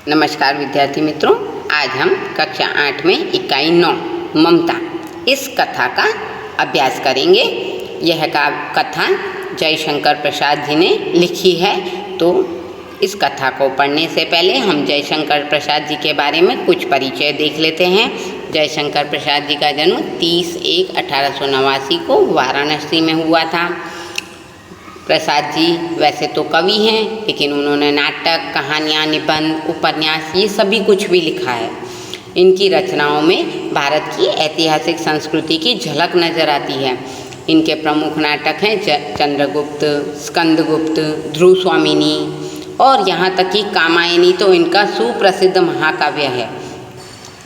नमस्कार विद्यार्थी मित्रों, आज हम कक्षा 8 में इकाई 9 ममता इस कथा का अभ्यास करेंगे। यह कथा जयशंकर प्रसाद जी ने लिखी है। तो इस कथा को पढ़ने से पहले हम जयशंकर प्रसाद जी के बारे में कुछ परिचय देख लेते हैं। जयशंकर प्रसाद जी का जन्म 30/1/1889 को वाराणसी में हुआ था। प्रसाद जी वैसे तो कवि हैं, लेकिन उन्होंने नाटक, कहानियाँ, निबंध, उपन्यास ये सभी कुछ भी लिखा है। इनकी रचनाओं में भारत की ऐतिहासिक संस्कृति की झलक नज़र आती है। इनके प्रमुख नाटक हैं चंद्रगुप्त, स्कंदगुप्त, ध्रुव स्वामिनी और यहाँ तक कि कामायनी तो इनका सुप्रसिद्ध महाकाव्य है।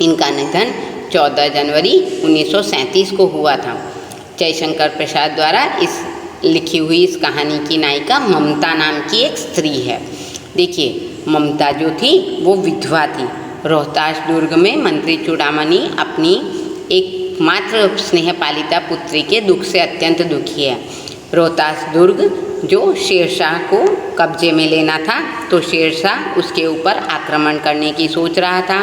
इनका निधन 14 जनवरी 1937 को हुआ था। जयशंकर प्रसाद द्वारा लिखी हुई इस कहानी की नायिका ममता नाम की एक स्त्री है। देखिए, ममता जो थी वो विधवा थी। रोहतास दुर्ग में मंत्री चूड़ामणि अपनी एकमात्र स्नेहपालिता पुत्री के दुख से अत्यंत दुखी है। रोहतास दुर्ग जो शेरशाह को कब्जे में लेना था, तो शेरशाह उसके ऊपर आक्रमण करने की सोच रहा था।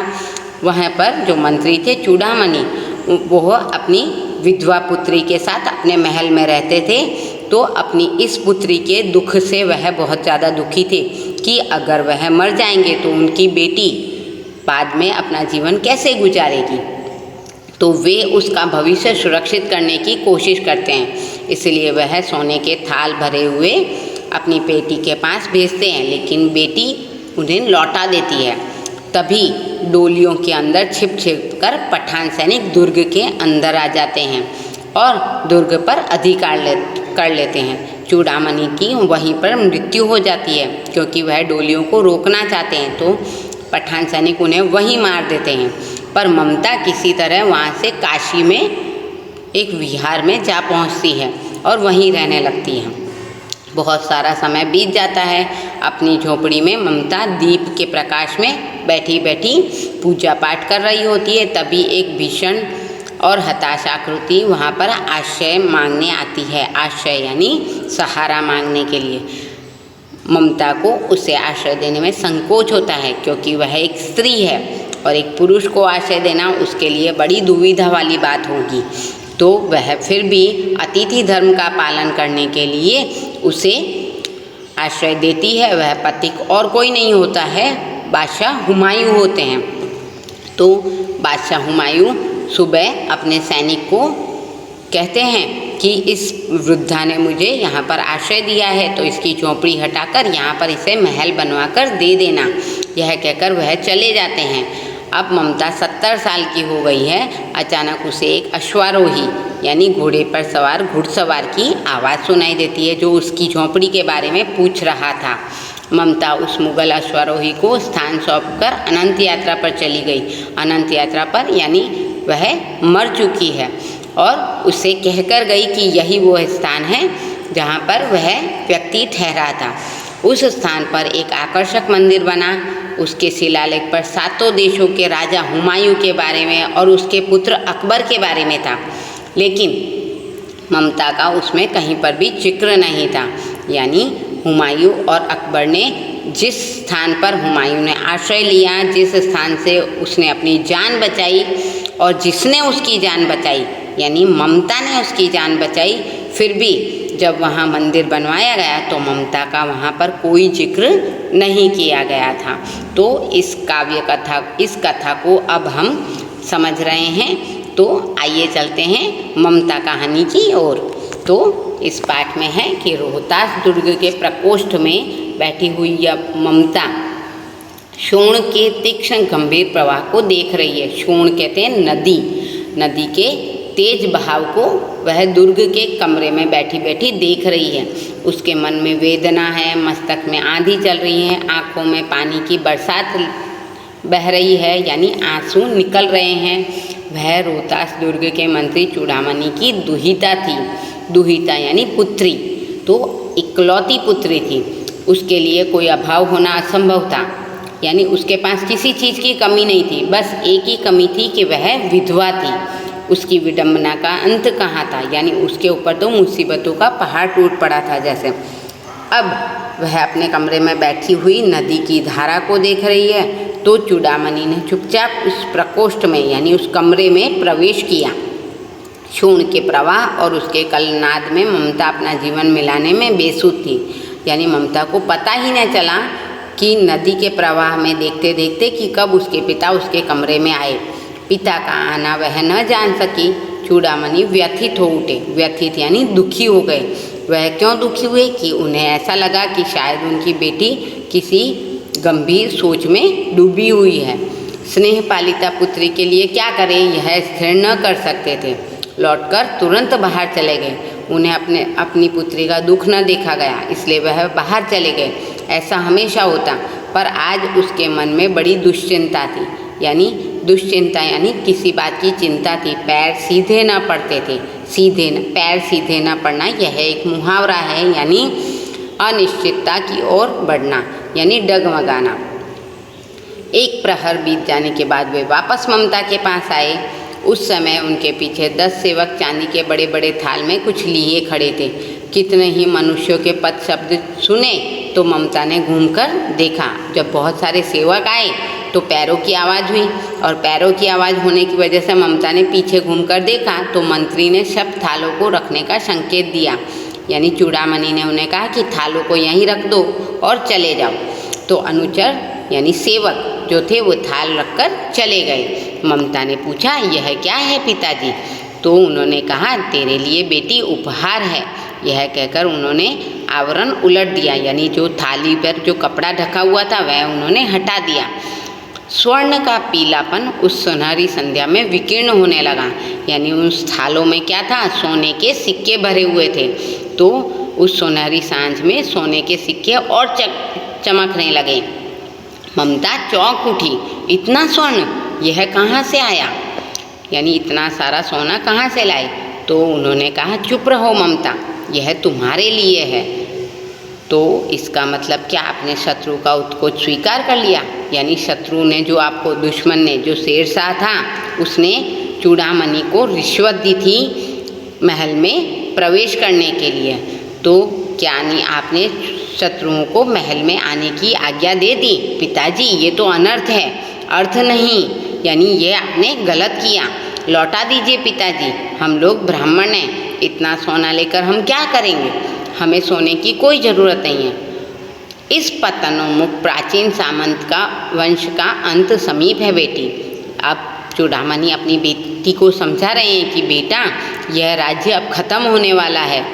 वहाँ पर जो मंत्री थे चूड़ामणि, वो अपनी विधवा पुत्री के साथ अपने महल में रहते थे। तो अपनी इस पुत्री के दुख से वह बहुत ज़्यादा दुखी थे कि अगर वह मर जाएंगे तो उनकी बेटी बाद में अपना जीवन कैसे गुजारेगी। तो वे उसका भविष्य सुरक्षित करने की कोशिश करते हैं। इसलिए वह सोने के थाल भरे हुए अपनी बेटी के पास भेजते हैं, लेकिन बेटी उन्हें लौटा देती है। तभी डोलियों के अंदर छिप कर पठान सैनिक दुर्ग के अंदर आ जाते हैं और दुर्ग पर अधिकार कर लेते हैं। चूड़ामणि की वहीं पर मृत्यु हो जाती है, क्योंकि वह डोलियों को रोकना चाहते हैं। तो पठान सैनिक उन्हें वहीं मार देते हैं। पर ममता किसी तरह वहाँ से काशी में एक विहार में जा पहुँचती है और वहीं रहने लगती है। बहुत सारा समय बीत जाता है। अपनी झोपड़ी में ममता दीप के प्रकाश में बैठी बैठी पूजा पाठ कर रही होती है। तभी एक भीषण और हताश आकृति वहाँ पर आश्रय मांगने आती है। आश्रय यानी सहारा मांगने के लिए। ममता को उसे आश्रय देने में संकोच होता है, क्योंकि वह एक स्त्री है और एक पुरुष को आश्रय देना उसके लिए बड़ी दुविधा वाली बात होगी। तो वह फिर भी अतिथि धर्म का पालन करने के लिए उसे आश्रय देती है। वह पति और कोई नहीं होता है, बादशाह हुमायूं होते हैं। तो बादशाह हुमायूं सुबह अपने सैनिक को कहते हैं कि इस वृद्धा ने मुझे यहाँ पर आश्रय दिया है, तो इसकी झोंपड़ी हटाकर यहाँ पर इसे महल बनवाकर दे देना। यह कहकर वह चले जाते हैं। अब ममता 70 साल की हो गई है। अचानक उसे एक अश्वारोही यानी घोड़े पर सवार घुड़सवार की आवाज़ सुनाई देती है, जो उसकी झोंपड़ी के बारे में पूछ रहा था। ममता उस मुगल अश्वारोही को स्थान सौंपकर अनंत यात्रा पर चली गई। अनंत यात्रा पर यानी वह मर चुकी है और उसे कहकर गई कि यही वो स्थान है जहाँ पर वह व्यक्ति ठहरा था। उस स्थान पर एक आकर्षक मंदिर बना। उसके शिलालेख पर 7 देशों के राजा हुमायूं के बारे में और उसके पुत्र अकबर के बारे में था, लेकिन ममता का उसमें कहीं पर भी जिक्र नहीं था। यानी हुमायूं और अकबर ने जिस स्थान पर हुमायूं ने आश्रय लिया, जिस स्थान से उसने अपनी जान बचाई और जिसने उसकी जान बचाई यानी ममता ने उसकी जान बचाई, फिर भी जब वहाँ मंदिर बनवाया गया तो ममता का वहाँ पर कोई जिक्र नहीं किया गया था। तो इस कथा को अब हम समझ रहे हैं। तो आइए चलते हैं ममता कहानी की ओर। तो इस पाठ में है कि रोहतास दुर्ग के प्रकोष्ठ में बैठी हुई यह ममता शोण के तीक्ष्ण गंभीर प्रवाह को देख रही है। शोण कहते हैं नदी। नदी के तेज बहाव को वह दुर्ग के कमरे में बैठी बैठी देख रही है। उसके मन में वेदना है, मस्तक में आंधी चल रही है, आँखों में पानी की बरसात बह रही है यानी आंसू निकल रहे हैं। वह रोहतास दुर्ग के मंत्री चूड़ामणि की दुहिता थी। दुहिता यानी पुत्री, तो इकलौती पुत्री थी। उसके लिए कोई अभाव होना असंभव था, यानी उसके पास किसी चीज़ की कमी नहीं थी। बस एक ही कमी थी कि वह विधवा थी। उसकी विडंबना का अंत कहाँ था, यानी उसके ऊपर तो मुसीबतों का पहाड़ टूट पड़ा था जैसे। अब वह अपने कमरे में बैठी हुई नदी की धारा को देख रही है। तो चूड़ामणि ने चुपचाप उस प्रकोष्ठ में यानी उस कमरे में प्रवेश किया। शूण के प्रवाह और उसके कलनाद में ममता अपना जीवन मिलाने में बेसुध थी। यानी ममता को पता ही न चला कि नदी के प्रवाह में देखते देखते कि कब उसके पिता उसके कमरे में आए। पिता का आना वह न जान सकी। चूड़ामणि व्यथित हो उठे। व्यथित यानी दुखी हो गए। वह क्यों दुखी हुए कि उन्हें ऐसा लगा कि शायद उनकी बेटी किसी गंभीर सोच में डूबी हुई है। स्नेह पालिता पुत्री के लिए क्या करें यह स्थिर न कर सकते थे। लौटकर तुरंत बाहर चले गए। उन्हें अपनी पुत्री का दुख न देखा गया, इसलिए वह बाहर चले गए। ऐसा हमेशा होता, पर आज उसके मन में बड़ी दुश्चिंता थी। यानी दुश्चिंता यानी किसी बात की चिंता थी। पैर सीधे न पड़ते थे। पैर सीधे न पड़ना यह एक मुहावरा है, यानी अनिश्चितता की ओर बढ़ना, यानी डगमगाना। एक प्रहर बीत जाने के बाद वे वापस ममता के पास आए। उस समय उनके पीछे 10 सेवक चांदी के बड़े बड़े थाल में कुछ लिए खड़े थे। कितने ही मनुष्यों के पद शब्द सुने तो ममता ने घूमकर देखा। जब बहुत सारे सेवक आए तो पैरों की आवाज़ हुई, और पैरों की आवाज़ होने की वजह से ममता ने पीछे घूमकर देखा तो मंत्री ने सब थालों को रखने का संकेत दिया। यानी चूड़ामणि ने उन्हें कहा कि थालों को यहीं रख दो और चले जाओ। तो अनुचर यानी सेवक जो थे वो थाल रखकर चले गए। ममता ने पूछा, यह क्या है पिताजी? तो उन्होंने कहा, तेरे लिए बेटी उपहार है। यह कहकर उन्होंने आवरण उलट दिया, यानी जो थाली पर जो कपड़ा ढका हुआ था वह उन्होंने हटा दिया। स्वर्ण का पीलापन उस सुनहरी संध्या में विकीर्ण होने लगा। यानी उस थालों में क्या था? सोने के सिक्के भरे हुए थे। तो उस सुनहरी सांझ में सोने के सिक्के और चमकने लगे। ममता चौंक उठी। इतना स्वर्ण, यह कहाँ से आया? यानी इतना सारा सोना कहाँ से लाए? तो उन्होंने कहा, चुप रहो ममता, यह तुम्हारे लिए है। तो इसका मतलब क्या? आपने शत्रु का उत्कोच स्वीकार कर लिया। यानी शत्रु ने जो आपको, दुश्मन ने, जो शेरशाह था, उसने चूड़ामणि को रिश्वत दी थी महल में प्रवेश करने के लिए। तो क्या नहीं आपने शत्रुओं को महल में आने की आज्ञा दे दी? पिताजी ये तो अनर्थ है, अर्थ नहीं। यानी ये आपने गलत किया। लौटा दीजिए पिताजी, हम लोग ब्राह्मण हैं, इतना सोना लेकर हम क्या करेंगे? हमें सोने की कोई ज़रूरत नहीं है। इस पतनोन्मुख प्राचीन सामंत का वंश का अंत समीप है बेटी। अब चूड़ामणि अपनी बेटी को समझा रहे हैं कि बेटा यह राज्य अब खत्म होने वाला है।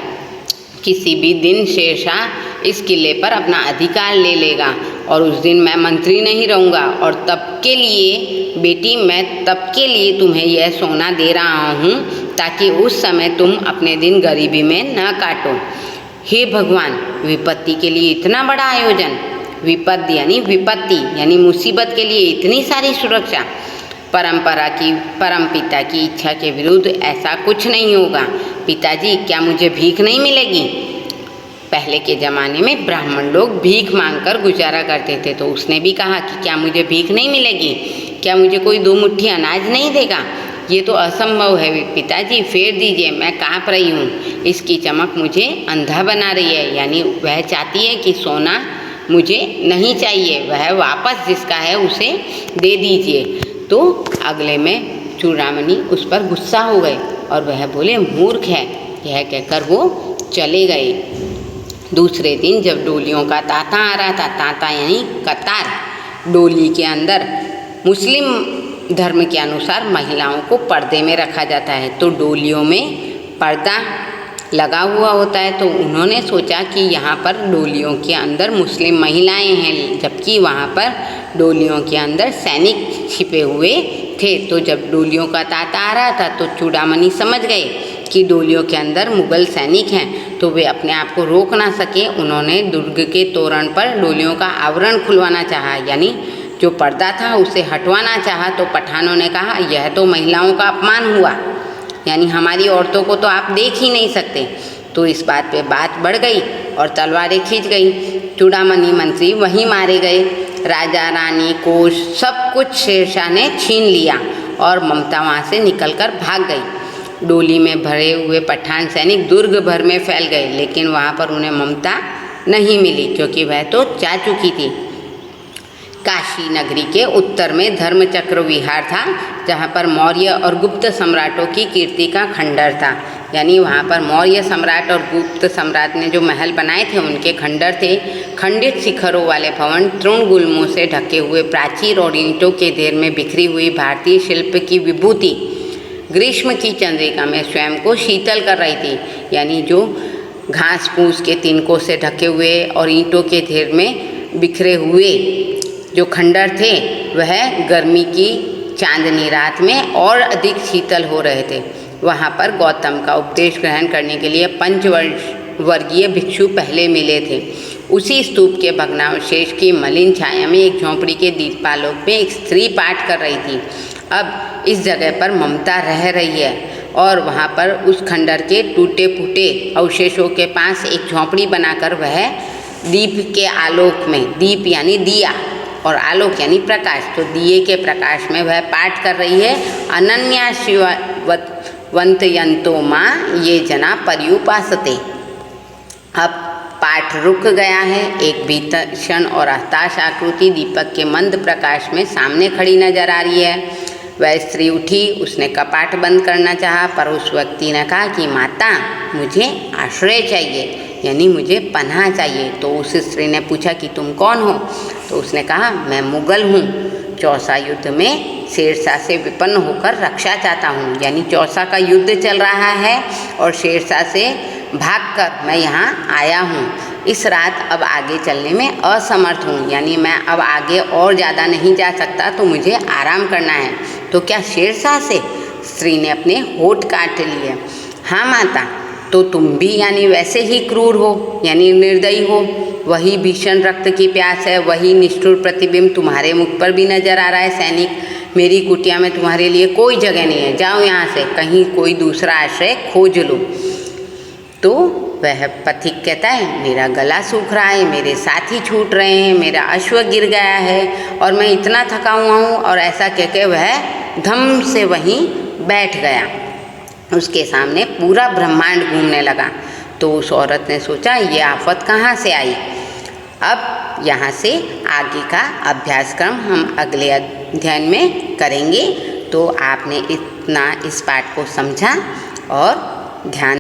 किसी भी दिन शेरशाह इस किले पर अपना अधिकार ले लेगा और उस दिन मैं मंत्री नहीं रहूँगा। और तब के लिए बेटी, मैं तब के लिए तुम्हें यह सोना दे रहा हूँ ताकि उस समय तुम अपने दिन गरीबी में न काटो। हे भगवान, विपत्ति के लिए इतना बड़ा आयोजन। विपत्ति यानी मुसीबत के लिए इतनी सारी सुरक्षा। परमपिता की इच्छा के विरुद्ध ऐसा कुछ नहीं होगा। पिताजी क्या मुझे भीख नहीं मिलेगी? पहले के ज़माने में ब्राह्मण लोग भीख मांगकर गुजारा करते थे। तो उसने भी कहा कि क्या मुझे भीख नहीं मिलेगी? क्या मुझे कोई 2 मुट्ठी अनाज नहीं देगा? ये तो असंभव है पिताजी, फेर दीजिए, मैं काँप रही हूँ। इसकी चमक मुझे अंधा बना रही है। यानी वह चाहती है कि सोना मुझे नहीं चाहिए, वह वापस जिसका है उसे दे दीजिए। तो अगले में चूड़ामणि उस पर गुस्सा हो गए और वह बोले, मूर्ख है। यह कहकर वो चले गए। दूसरे दिन जब डोलियों का तांता आ रहा था, तांता यानी कतार, डोली के अंदर मुस्लिम धर्म के अनुसार महिलाओं को पर्दे में रखा जाता है। तो डोलियों में पर्दा लगा हुआ होता है। तो उन्होंने सोचा कि यहाँ पर डोलियों के अंदर मुस्लिम महिलाएं हैं, जबकि वहाँ पर डोलियों के अंदर सैनिक छिपे हुए थे। तो जब डोलियों का तांता आ रहा था तो चूड़ामणि समझ गए कि डोलियों के अंदर मुगल सैनिक हैं। तो वे अपने आप को रोक ना सके। उन्होंने दुर्ग के तोरण पर डोलियों का आवरण खुलवाना चाहा, यानी जो पर्दा था उसे हटवाना चाहा। तो पठानों ने कहा, यह तो महिलाओं का अपमान हुआ, यानी हमारी औरतों को तो आप देख ही नहीं सकते। तो इस बात पे बात बढ़ गई और तलवारें खींच गई। चूड़ामणि मंत्री वहीं मारे गए। राजा, रानी, कोष सब कुछ शेरशाह ने छीन लिया और ममता वहाँ से निकलकर भाग गई। डोली में भरे हुए पठान सैनिक दुर्ग भर में फैल गए, लेकिन वहाँ पर उन्हें ममता नहीं मिली क्योंकि वह तो जा चुकी थी। काशी नगरी के उत्तर में धर्मचक्र विहार था, जहाँ पर मौर्य और गुप्त सम्राटों की कीर्ति का खंडर था। यानी वहाँ पर मौर्य सम्राट और गुप्त सम्राट ने जो महल बनाए थे उनके खंडर थे। खंडित शिखरों वाले भवन, तृण गुल्मों से ढके हुए प्राचीर और ईंटों के ढेर में बिखरी हुई भारतीय शिल्प की विभूति ग्रीष्म की चंद्रिका में स्वयं को शीतल कर रही थी। यानी जो घास फूस के तिनकों से ढके हुए और ईंटों के ढेर में बिखरे हुए जो खंडर थे वह गर्मी की चांदनी रात में और अधिक शीतल हो रहे थे। वहाँ पर गौतम का उपदेश ग्रहण करने के लिए पंचवर्गीय भिक्षु पहले मिले थे। उसी स्तूप के भग्नावशेष की मलिन छाया में एक झोंपड़ी के दीपालोक में एक स्त्री पाठ कर रही थी। अब इस जगह पर ममता रह रही है और वहाँ पर उस खंडर के टूटे फूटे अवशेषों के पास एक झोंपड़ी बनाकर वह दीप के आलोक में, दीप यानी दिया और आलोक यानी प्रकाश, तो दिए के प्रकाश में वह पाठ कर रही है। अनन्या शिववंतयंतो माँ ये जना पर्युपासते। अब पाठ रुक गया है। एक भीषण और हताश आकृति दीपक के मंद प्रकाश में सामने खड़ी नजर आ रही है। वह स्त्री उठी, उसने कपाट बंद करना चाहा, पर उस व्यक्ति ने कहा कि माता मुझे आश्रय चाहिए, यानी मुझे पनाह चाहिए। तो उस स्त्री ने पूछा कि तुम कौन हो? तो उसने कहा मैं मुगल हूँ, चौसा युद्ध में शेरशाह से विपन्न होकर रक्षा चाहता हूँ। यानी चौसा का युद्ध चल रहा है और शेरशाह से भागकर मैं यहाँ आया हूँ। इस रात अब आगे चलने में असमर्थ हूँ, यानी मैं अब आगे और ज़्यादा नहीं जा सकता, तो मुझे आराम करना है। तो क्या शेरशाह से? स्त्री ने अपने होठ काट लिए। हाँ माता, तो तुम भी यानी वैसे ही क्रूर हो, यानी निर्दयी हो। वही भीषण रक्त की प्यास है, वही निष्ठुर प्रतिबिंब तुम्हारे मुख पर भी नजर आ रहा है। सैनिक, मेरी कुटिया में तुम्हारे लिए कोई जगह नहीं है, जाओ यहाँ से, कहीं कोई दूसरा आश्रय खोज लो। तो वह पथिक कहता है मेरा गला सूख रहा है, मेरे साथी छूट रहे हैं, मेरा अश्व गिर गया है और मैं इतना थका हुआ हूँ। और ऐसा कहकर वह धम से वहीं बैठ गया। उसके सामने पूरा ब्रह्मांड घूमने लगा। तो उस औरत ने सोचा ये आफत कहाँ से आई। अब यहाँ से आगे का अभ्यासक्रम हम अगले अध्ययन में करेंगे। तो आपने इतना इस पाठ को समझा और ध्यान